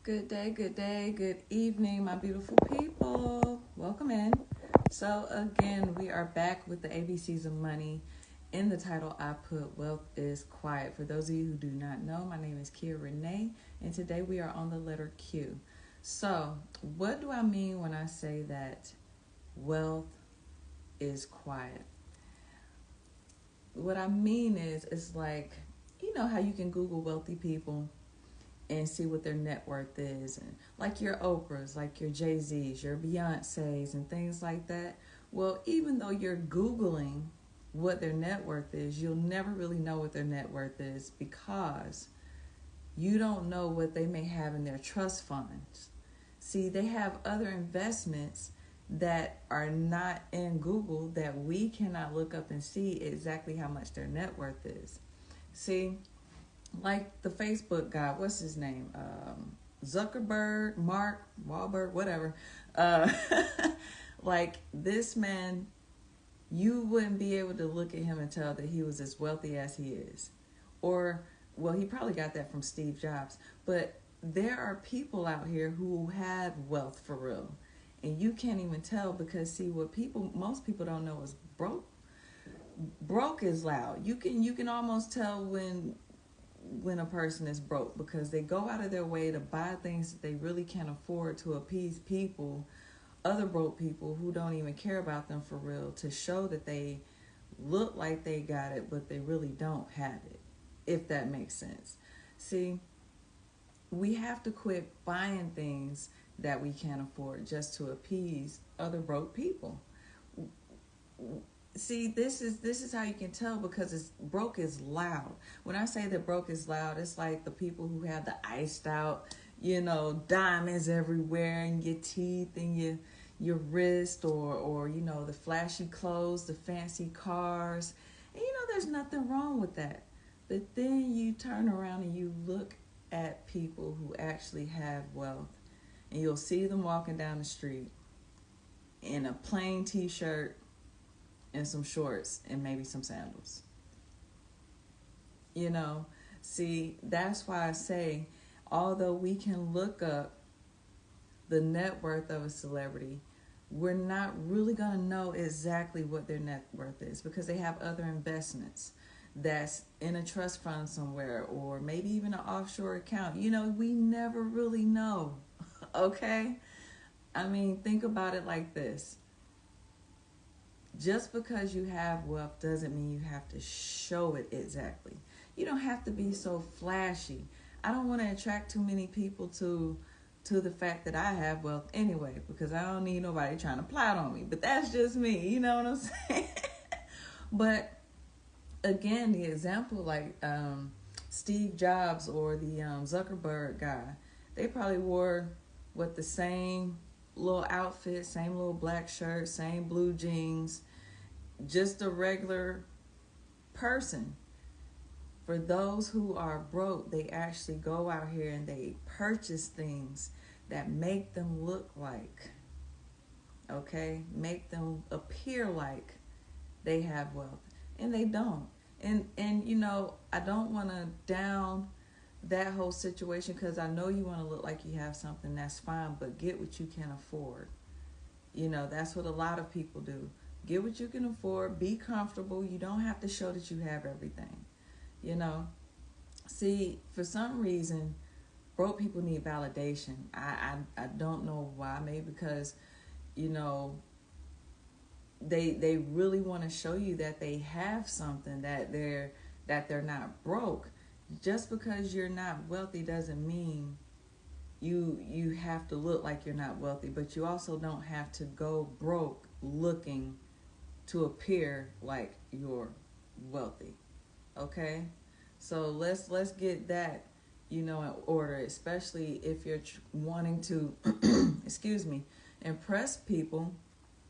Good day, good evening, my beautiful people. Welcome in. So, again, we are back with the ABCs of Money. In the title, I put Wealth is Quiet. For those of you who do not know, my name is Kia Renee, and today we are on the letter Q. So, what do I mean when I say that wealth is quiet? What I mean is, it's like, you know how you can Google wealthy people and see what their net worth is, and like your Oprahs, like your Jay-Z's, your Beyonce's, and things like that. Well, even though you're Googling what their net worth is, you'll never really know what their net worth is because you don't know what they may have in their trust funds. See, they have other investments that are not in Google that we cannot look up and see exactly how much their net worth is. See, like the Facebook guy, what's his name? Zuckerberg, Mark Wahlberg, whatever. Uh, like this man, you wouldn't be able to look at him and tell that he was as wealthy as he is. Or, well, he probably got that from Steve Jobs. But there are people out here who have wealth for real. And you can't even tell because, see, what most people don't know is broke is loud. You can almost tell when a person is broke because they go out of their way to buy things that they really can't afford to appease people, other broke people who don't even care about them for real, to show that they look like they got it but they really don't have it, if that makes sense. See, we have to quit buying things that we can't afford just to appease other broke people. See, this is how you can tell because it's broke is loud. When I say that broke is loud, it's like the people who have the iced out, diamonds everywhere in your teeth and your wrist, or the flashy clothes, the fancy cars. And there's nothing wrong with that. But then you turn around and you look at people who actually have wealth, and you'll see them walking down the street in a plain t-shirt and some shorts and maybe some sandals. You know, see, that's why I say, although we can look up the net worth of a celebrity, we're not really going to know exactly what their net worth is because they have other investments that's in a trust fund somewhere or maybe even an offshore account. We never really know. Okay? I mean, think about it like this. Just because you have wealth doesn't mean you have to show it exactly. You don't have to be so flashy. I don't want to attract too many people to the fact that I have wealth anyway, because I don't need nobody trying to plot on me. But that's just me, you know what I'm saying? But again, the example like Steve Jobs or the Zuckerberg guy, they probably wore the same little outfit, same little black shirt, same blue jeans, just a regular person. For those who are broke, they actually go out here and they purchase things that make them look like, okay, make them appear like they have wealth, and they don't. And I don't want to down that whole situation because I know you want to look like you have something. That's fine, but get what you can afford. That's what a lot of people do. Get what you can afford, be comfortable. You don't have to show that you have everything. you know See, for some reason, broke people need validation. I don't know why. Maybe because you know they really want to show you that they have something, that they're not broke. Just because you're not wealthy doesn't mean you have to look like you're not wealthy, but you also don't have to go broke looking to appear like you're wealthy. Okay? So let's get that in order, especially if you're wanting to excuse me, impress people,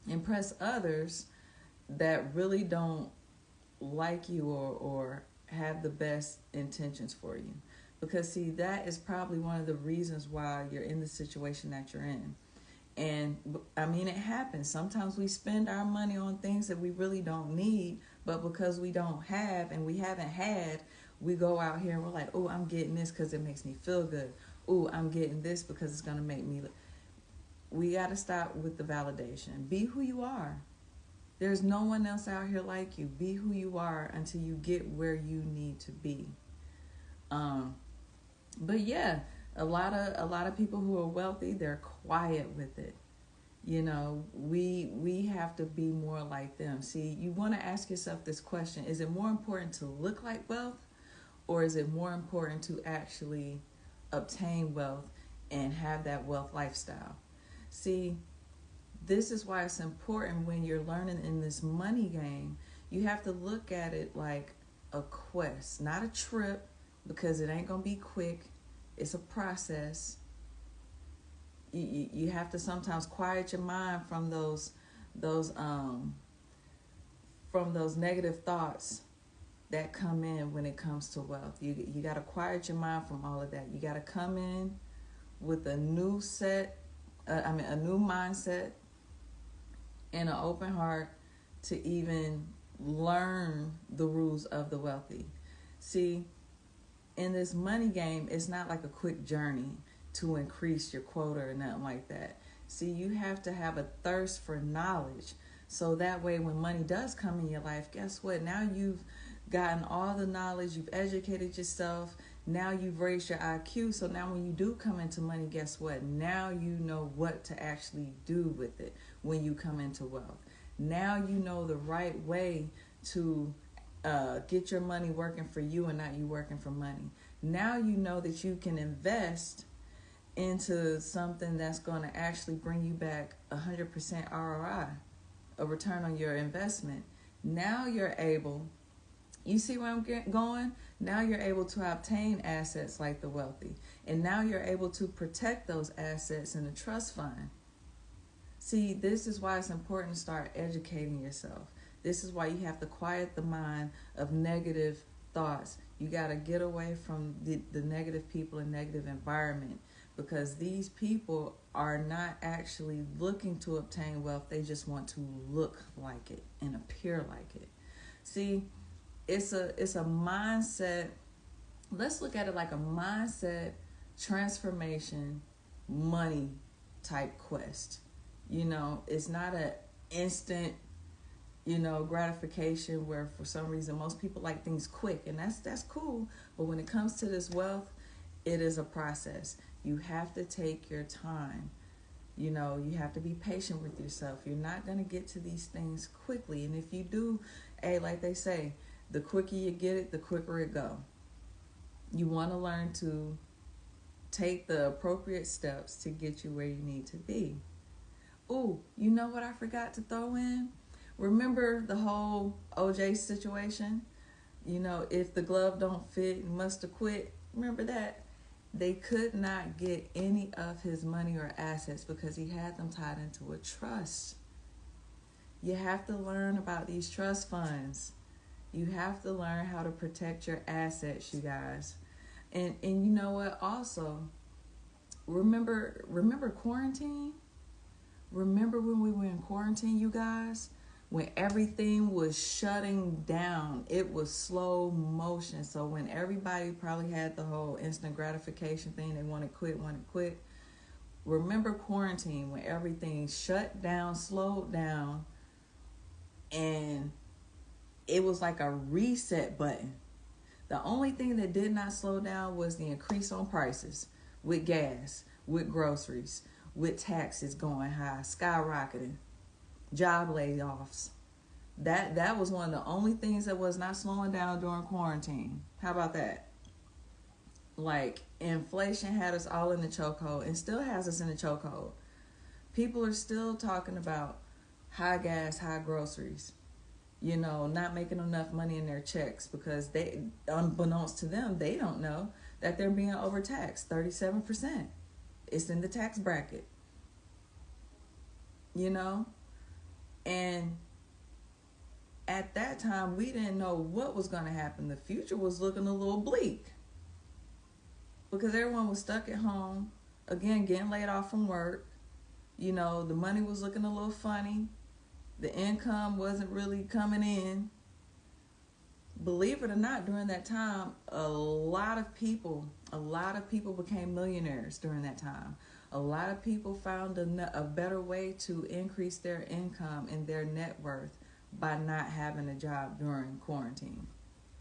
impress others that really don't like you or have the best intentions for you. Because see, that is probably one of the reasons why you're in the situation that you're in. And I mean, it happens. Sometimes we spend our money on things that we really don't need, but because we don't have and we haven't had, we go out here and we're like, oh, I'm getting this because it makes me feel good. ooh, I'm getting this because it's going to make me. We got to stop with the validation. Be who you are. There's no one else out here like you. Be who you are until you get where you need to be. But yeah, a lot of people who are wealthy, they're quiet with it. You know, we have to be more like them. See, you want to ask yourself this question: is it more important to look like wealth, or is it more important to actually obtain wealth and have that wealth lifestyle? See, this is why it's important when you're learning in this money game, you have to look at it like a quest, not a trip, because it ain't going to be quick. It's a process. You have to sometimes quiet your mind from those negative thoughts that come in when it comes to wealth. You got to quiet your mind from all of that. You got to come in with a new a new mindset and an open heart to even learn the rules of the wealthy. See, in this money game, it's not like a quick journey to increase your quota or nothing like that. See, you have to have a thirst for knowledge. So that way when money does come in your life, guess what? Now you've gotten all the knowledge, you've educated yourself, now you've raised your IQ. So now when you do come into money, guess what? Now you know what to actually do with it when you come into wealth. Now you know the right way to get your money working for you and not you working for money. Now you know that you can invest into something that's going to actually bring you back 100% ROI, a return on your investment. Now you're able, you see where I'm going? Now you're able to obtain assets like the wealthy. And now you're able to protect those assets in a trust fund. See, this is why it's important to start educating yourself. This is why you have to quiet the mind of negative thoughts. You got to get away from the negative people and negative environment, because these people are not actually looking to obtain wealth. They just want to look like it and appear like it. See, it's a mindset. Let's look at it like a mindset transformation money type quest. You know, it's not an instant, gratification where for some reason most people like things quick, and that's cool. But when it comes to this wealth, it is a process. You have to take your time. You have to be patient with yourself. You're not going to get to these things quickly. And if you do, like they say, the quicker you get it, the quicker it go. You want to learn to take the appropriate steps to get you where you need to be. Ooh, you know what I forgot to throw in? Remember the whole OJ situation? If the glove don't fit, you must have quit. Remember that? They could not get any of his money or assets because he had them tied into a trust. You have to learn about these trust funds. You have to learn how to protect your assets, you guys. And you know what? Also, remember quarantine? Remember when we were in quarantine, you guys? When everything was shutting down, it was slow motion. So when everybody probably had the whole instant gratification thing, they want to quit. Remember quarantine, when everything shut down, slowed down, and it was like a reset button. The only thing that did not slow down was the increase on prices with gas, with groceries, with taxes going high, skyrocketing, job layoffs. That was one of the only things that was not slowing down during quarantine. How about that? Like, inflation had us all in the chokehold and still has us in the chokehold. People are still talking about high gas, high groceries. Not making enough money in their checks because they, unbeknownst to them, they don't know that they're being overtaxed 37%. It's in the tax bracket. And at that time, we didn't know what was going to happen. The future was looking a little bleak because everyone was stuck at home, again, getting laid off from work. The money was looking a little funny. The income wasn't really coming in. believe it or not, during that time, a lot of people became millionaires during that time. A lot of people found a better way to increase their income and their net worth by not having a job during quarantine,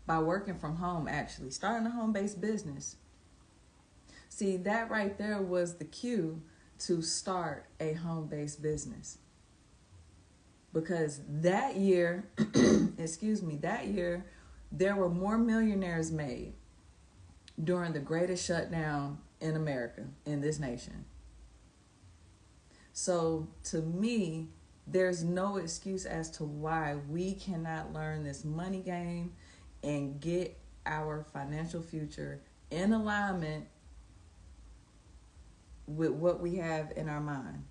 by working from home, actually starting a home-based business. See, that right there was the cue to start a home-based business. Because that year, that year, there were more millionaires made during the greatest shutdown in America, in this nation. So to me, there's no excuse as to why we cannot learn this money game and get our financial future in alignment with what we have in our mind.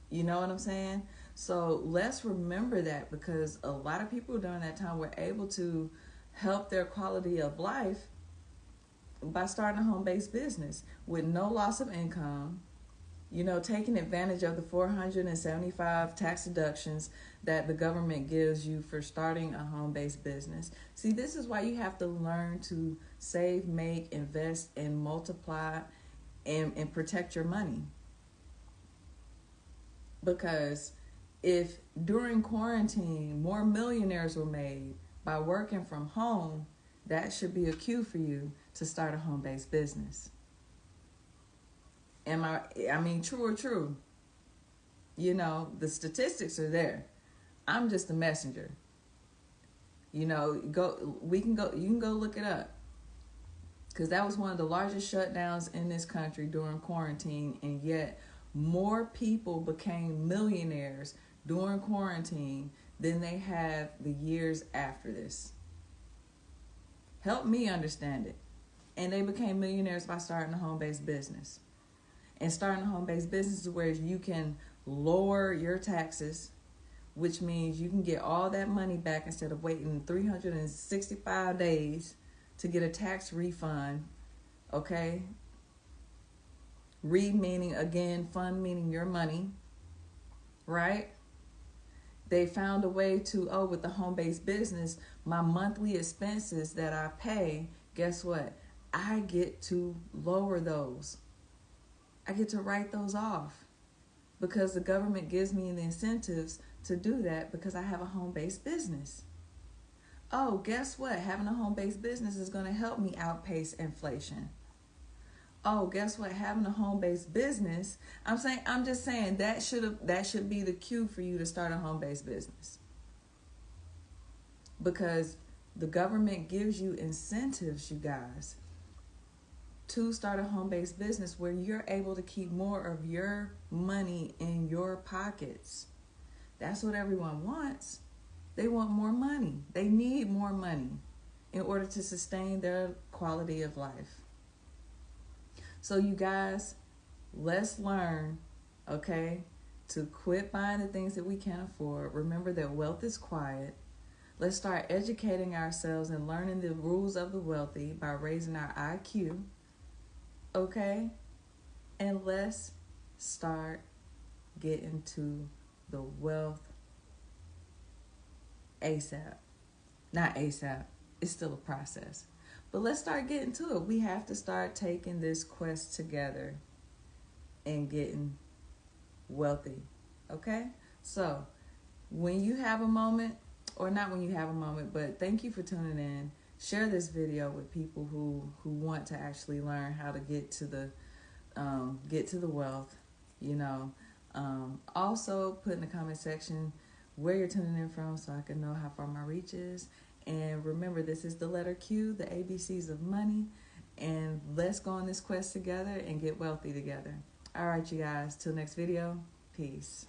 You know what I'm saying? So let's remember that, because a lot of people during that time were able to help their quality of life by starting a home-based business with no loss of income, you know, taking advantage of the 475 tax deductions that the government gives you for starting a home-based business. See, this is why you have to learn to save, make, invest, and multiply and protect your money. Because if during quarantine more millionaires were made by working from home, that should be a cue for you to start a home-based business. I mean, true or true? You know, the statistics are there. I'm just a messenger. You know, you can go look it up. Because that was one of the largest shutdowns in this country during quarantine, and yet more people became millionaires during quarantine than they have the years after this. Help me understand it. And they became millionaires by starting a home-based business. And starting a home-based business is where you can lower your taxes, which means you can get all that money back instead of waiting 365 days to get a tax refund. Okay? Meaning, again, fund meaning your money, right? They found a way to, with the home-based business, my monthly expenses that I pay, guess what? I get to lower those. I get to write those off because the government gives me the incentives to do that because I have a home-based business. Oh, guess what? Having a home-based business is going to help me outpace inflation. Oh, guess what? Having a home-based business, I'm just saying that should be the cue for you to start a home-based business. Because the government gives you incentives, you guys, to start a home-based business where you're able to keep more of your money in your pockets. That's what everyone wants. They want more money. They need more money in order to sustain their quality of life. So you guys, let's learn, okay, to quit buying the things that we can't afford. Remember that wealth is quiet. Let's start educating ourselves and learning the rules of the wealthy by raising our IQ, okay? And let's start getting to the wealth ASAP. Not ASAP. It's still a process. But let's start getting to it. We have to start taking this quest together and getting wealthy. Okay? So, when you have a moment, or not when you have a moment, but thank you for tuning in. Share this video with people who want to actually learn how to get to the wealth, you know. Also, put in the comment section where you're tuning in from so I can know how far my reach is. And remember, this is the letter Q, the ABCs of money. And let's go on this quest together and get wealthy together. All right, you guys. Till next video. Peace.